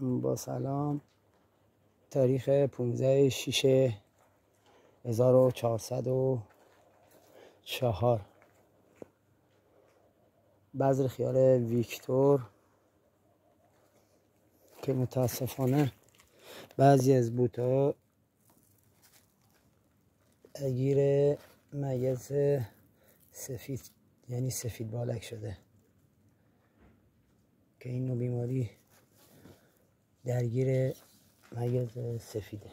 با سلام. تاریخ 15/6/1404 بذر خیار ویکتور که متاسفانه بعضی از بوت‌ها درگیر مگس سفید یعنی سفید بالک شده که این نوع بیماری درگیر مگس سفیده.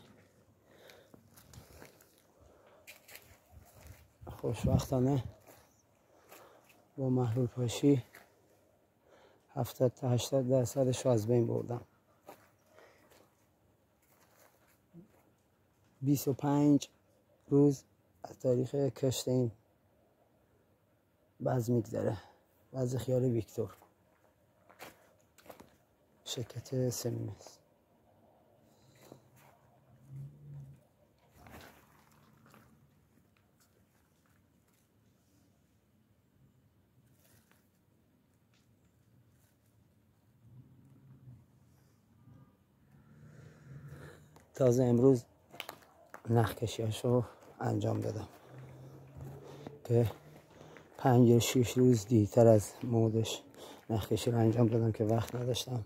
خوشبختانه با محلول پاشی 70 تا 80% رو از بین بردم. 25 روز از تاریخ کشت این بذر میگذره. بذر خیار ویکتور شرکت سمیمس. تازه امروز نخکشیاشو انجام دادم که 5 یا 6 روز دیرتر از مودش نخکشی رو انجام دادم که وقت نداشتم.